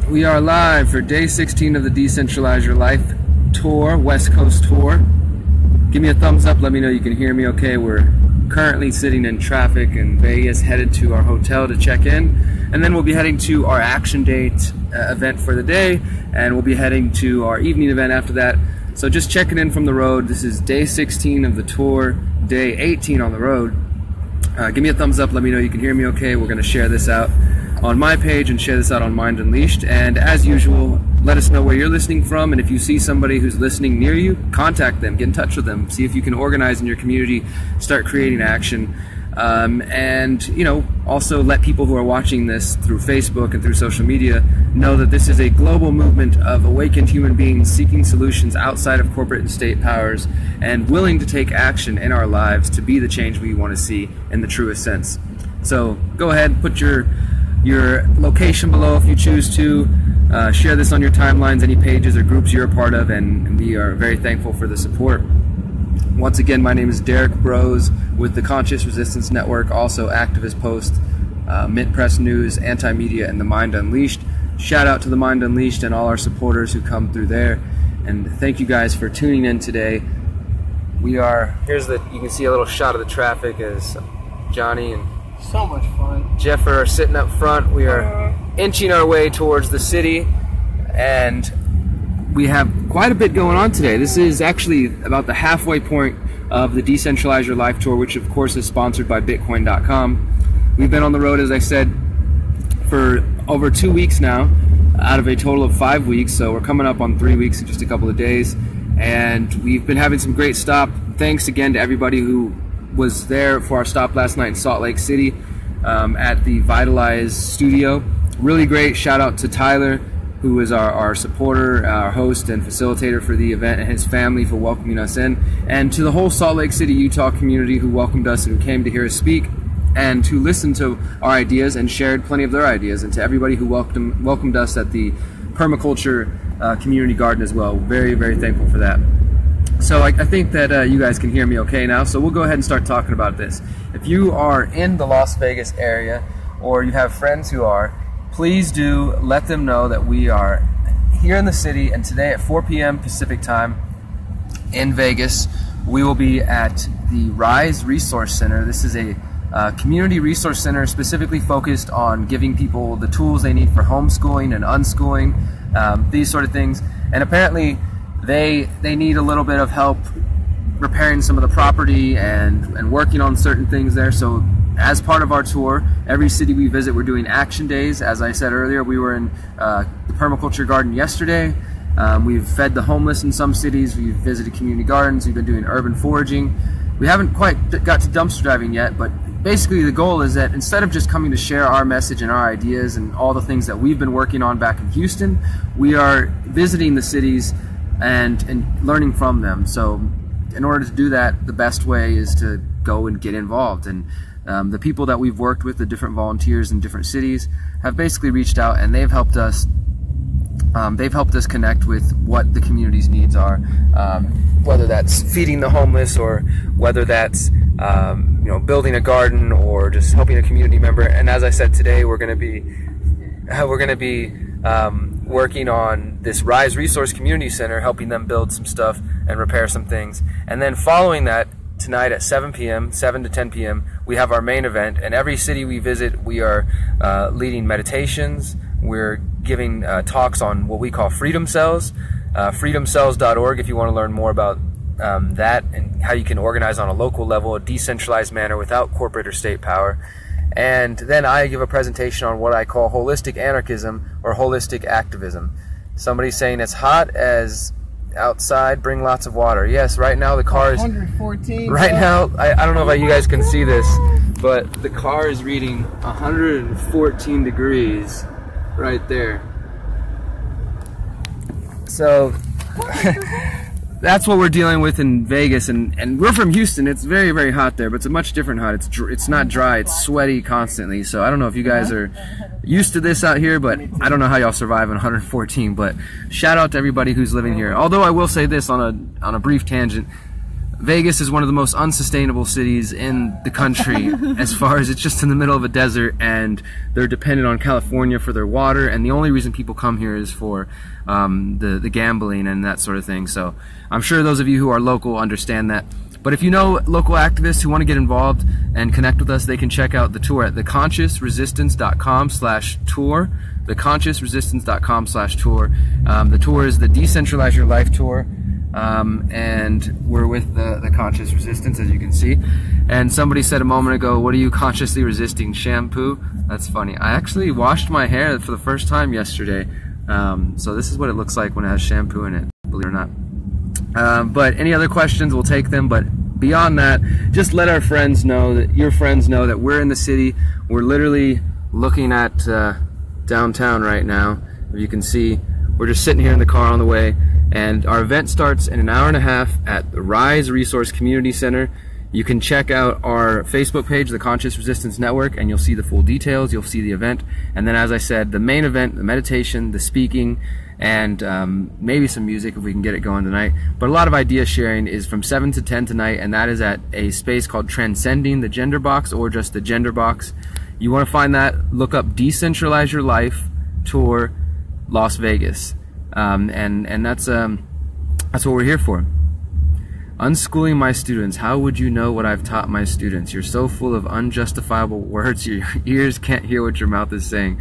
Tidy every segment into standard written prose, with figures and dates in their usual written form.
We are live for day 16 of the Decentralize Your Life tour, West Coast tour. Give me a thumbs up, let me know you can hear me okay. We're currently sitting in traffic in Vegas, headed to our hotel to check in, and then we'll be heading to our action date event for the day, and we'll be heading to our evening event after that. So just checking in from the road. This is day 16 of the tour, day 18 on the road. Give me a thumbs up, let me know you can hear me okay. We're going to share this out on my page and share this out on Mind Unleashed. And as usual, let us know where you're listening from, and if you see somebody who's listening near you, contact them, get in touch with them, see if you can organize in your community, start creating action. And you know, also let people who are watching this through Facebook and through social media know that this is a global movement of awakened human beings seeking solutions outside of corporate and state powers and willing to take action in our lives to be the change we want to see in the truest sense. So go ahead, put your location below if you choose to. Share this on your timelines, any pages or groups you're a part of, and we are very thankful for the support. Once again, my name is Derek Bros with the Conscious Resistance Network, also Activist Post, Mint Press News, Anti-Media, and the Mind Unleashed. Shout out to the Mind Unleashed and all our supporters who come through there, and thank you guys for tuning in today. You can see a little shot of the traffic as Johnny and so much fun. Jeff are sitting up front. We are inching our way towards the city, and we have quite a bit going on today. This is actually about the halfway point of the Decentralize Your Life tour, which of course is sponsored by Bitcoin.com. We've been on the road, as I said, for over 2 weeks now, out of a total of 5 weeks, so we're coming up on 3 weeks in just a couple of days, and we've been having some great stops. Thanks again to everybody who was there for our stop last night in Salt Lake City at the Vitalize studio. Really great. Shout out to Tyler, who is our supporter, our host and facilitator for the event, and his family for welcoming us in, and to the whole Salt Lake City, Utah community who welcomed us and came to hear us speak and who listened to our ideas and shared plenty of their ideas, and to everybody who welcomed us at the permaculture community garden as well. Very, very thankful for that. So I think that you guys can hear me okay now, so we'll go ahead and start talking about this. If you are in the Las Vegas area, or you have friends who are, please do let them know that we are here in the city, and today at 4 p.m. Pacific time in Vegas, we will be at the Rise Resource Center. This is a community resource center specifically focused on giving people the tools they need for homeschooling and unschooling, these sort of things. And apparently they need a little bit of help repairing some of the property and working on certain things there. So as part of our tour, every city we visit, we're doing action days. As I said earlier, we were in the permaculture garden yesterday. We've fed the homeless in some cities. We've visited community gardens. We've been doing urban foraging. We haven't quite got to dumpster driving yet, but basically the goal is that instead of just coming to share our message and our ideas and all the things that we've been working on back in Houston, we are visiting the cities and learning from them. So in order to do that, the best way is to go and get involved. And the people that we've worked with, the different volunteers in different cities, have basically reached out, and they've helped us connect with what the community's needs are, whether that's feeding the homeless, or whether that's building a garden, or just helping a community member. And as I said, today we're going to be working on this Rise Resource Community Center, helping them build some stuff and repair some things. And then following that, tonight at 7 to 10 p.m., we have our main event. And every city we visit, we are leading meditations. We're giving talks on what we call freedom cells, freedomcells.org if you want to learn more about that and how you can organize on a local level, a decentralized manner without corporate or state power. And then I give a presentation on what I call holistic anarchism or holistic activism. Somebody's saying it's hot as outside, bring lots of water. Yes, right now the car is 114. Right now, I don't know if you guys can see this, but the car is reading 114 degrees right there. So that's what we're dealing with in Vegas, and we're from Houston. It's very, very hot there, but it's a much different hot. It's not dry, it's sweaty constantly. So I don't know if you guys are used to this out here, but I don't know how y'all survive in 114. But shout out to everybody who's living here. Although I will say this on a brief tangent, Vegas is one of the most unsustainable cities in the country as far as it's just in the middle of a desert, and they're dependent on California for their water, and the only reason people come here is for the gambling and that sort of thing. So I'm sure those of you who are local understand that. But if you know local activists who want to get involved and connect with us, they can check out the tour at theconsciousresistance.com/tour. theconsciousresistance.com/tour. The tour is the Decentralize Your Life tour. And we're with the conscious resistance, as you can see. And somebody said a moment ago, what are you consciously resisting? Shampoo? That's funny. I actually washed my hair for the first time yesterday. So this is what it looks like when it has shampoo in it, believe it or not. But any other questions, we'll take them. But beyond that, just let our friends know, that your friends know, that we're in the city. We're literally looking at downtown right now. As you can see, we're just sitting here in the car on the way. And our event starts in an hour and a half at the Rise Resource Community Center. You can check out our Facebook page, the Conscious Resistance Network, and you'll see the full details. You'll see the event. And then, as I said, the main event, the meditation, the speaking, and maybe some music if we can get it going tonight. But a lot of idea sharing is from 7 to 10 tonight, and that is at a space called Transcending the Gender Box, or just the Gender Box. You want to find that, look up Decentralize Your Life Tour Las Vegas. And that's what we're here for. Unschooling my students. How would you know what I've taught my students? You're so full of unjustifiable words. Your ears can't hear what your mouth is saying.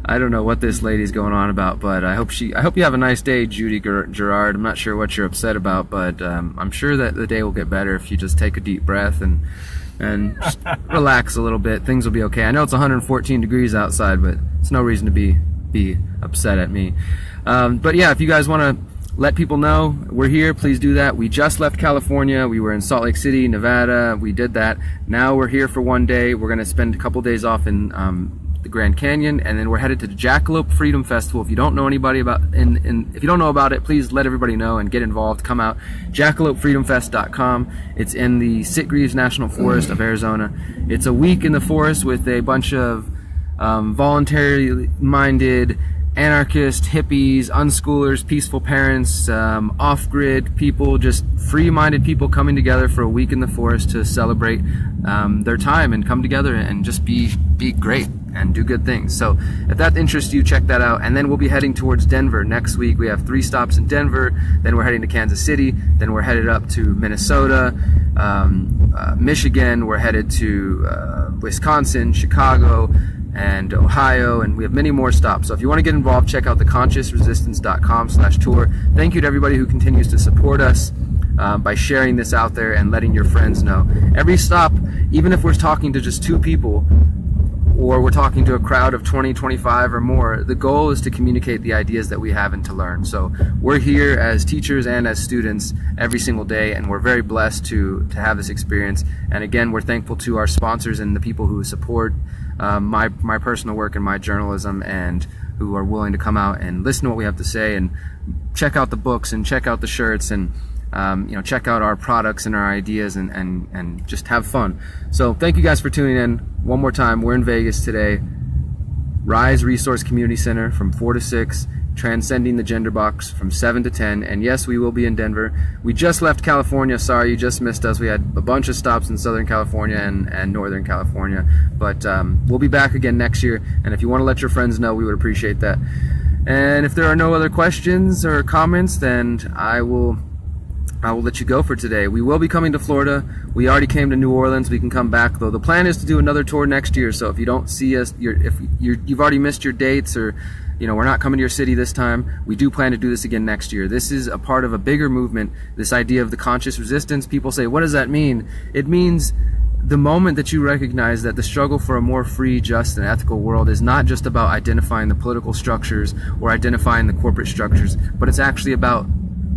I don't know what this lady's going on about, but I hope you have a nice day, Judy Gerard. I'm not sure what you're upset about, but I'm sure that the day will get better if you just take a deep breath and just relax a little bit. Things will be okay. I know it's 114 degrees outside, but it's no reason to be upset at me. But yeah, if you guys want to let people know we're here, please do that. We just left California. We were in Salt Lake City, Nevada. We did that. Now we're here for one day. We're going to spend a couple days off in the Grand Canyon, and then we're headed to the Jackalope Freedom Festival. If you don't know anybody about if you don't know about it, please let everybody know and get involved. Come out. Jackalopefreedomfest.com. It's in the Sitgreaves National Forest of Arizona. It's a week in the forest with a bunch of voluntarily minded anarchists, hippies, unschoolers, peaceful parents, off-grid people, just free-minded people coming together for a week in the forest to celebrate their time and come together and just be great and do good things. So if that interests you, check that out. And then we'll be heading towards Denver next week. We have 3 stops in Denver, then we're heading to Kansas City, then we're headed up to Minnesota, Michigan, we're headed to Wisconsin, Chicago, and Ohio, and we have many more stops. So if you want to get involved, check out theconsciousresistance.com/tour. Thank you to everybody who continues to support us by sharing this out there and letting your friends know. Every stop, even if we're talking to just 2 people, or we're talking to a crowd of 20, 25 or more, the goal is to communicate the ideas that we have and to learn. So we're here as teachers and as students every single day, and we're very blessed to have this experience. And again, we're thankful to our sponsors and the people who support my personal work and my journalism, and who are willing to come out and listen to what we have to say and check out the books and check out the shirts and check out our products and our ideas and just have fun. So thank you guys for tuning in. One more time, we're in Vegas today. Rise Resource Community Center from 4 to 6. Transcending the Gender Box from 7 to 10. And yes, we will be in Denver. We just left California. Sorry, you just missed us. We had a bunch of stops in Southern California and Northern California. But we'll be back again next year. And if you want to let your friends know, we would appreciate that. And if there are no other questions or comments, then I will let you go for today. We will be coming to Florida. We already came to New Orleans. We can come back, though. The plan is to do another tour next year. So if you don't see us, if you've already missed your dates, or we're not coming to your city this time, we do plan to do this again next year. This is a part of a bigger movement, this idea of the conscious resistance. People say, what does that mean? It means the moment that you recognize that the struggle for a more free, just, and ethical world is not just about identifying the political structures or identifying the corporate structures, but it's actually about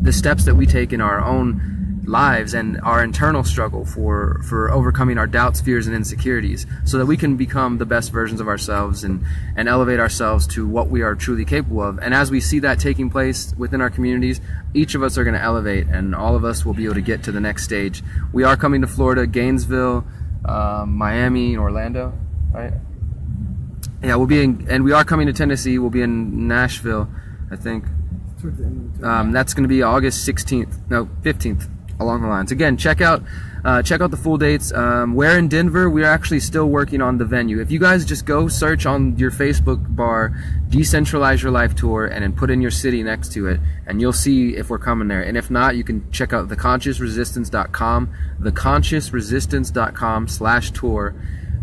the steps that we take in our own lives and our internal struggle for overcoming our doubts, fears, and insecurities, so that we can become the best versions of ourselves and elevate ourselves to what we are truly capable of. And as we see that taking place within our communities, each of us are going to elevate, and all of us will be able to get to the next stage. We are coming to Florida, Gainesville, Miami, Orlando, right? Yeah, and we are coming to Tennessee. We'll be in Nashville, I think. That's going to be August 16th, no, 15th. along the lines. Again, check out the full dates. Where in Denver, we are actually still working on the venue. If you guys just go search on your Facebook bar, Decentralize Your Life Tour, and then put in your city next to it, and you'll see if we're coming there. And if not, you can check out theconsciousresistance.com, theconsciousresistance.com/tour,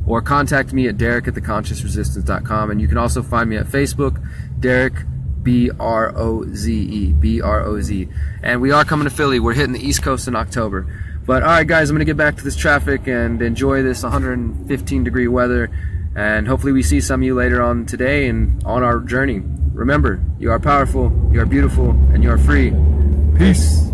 or contact me at derek@theconsciousresistance.com. And you can also find me at Facebook, Derek BROZE. And we are coming to Philly. We're hitting the East Coast in October. But alright guys, I'm going to get back to this traffic and enjoy this 115-degree weather. And hopefully we see some of you later on today and on our journey. Remember, you are powerful, you are beautiful, and you are free. Peace.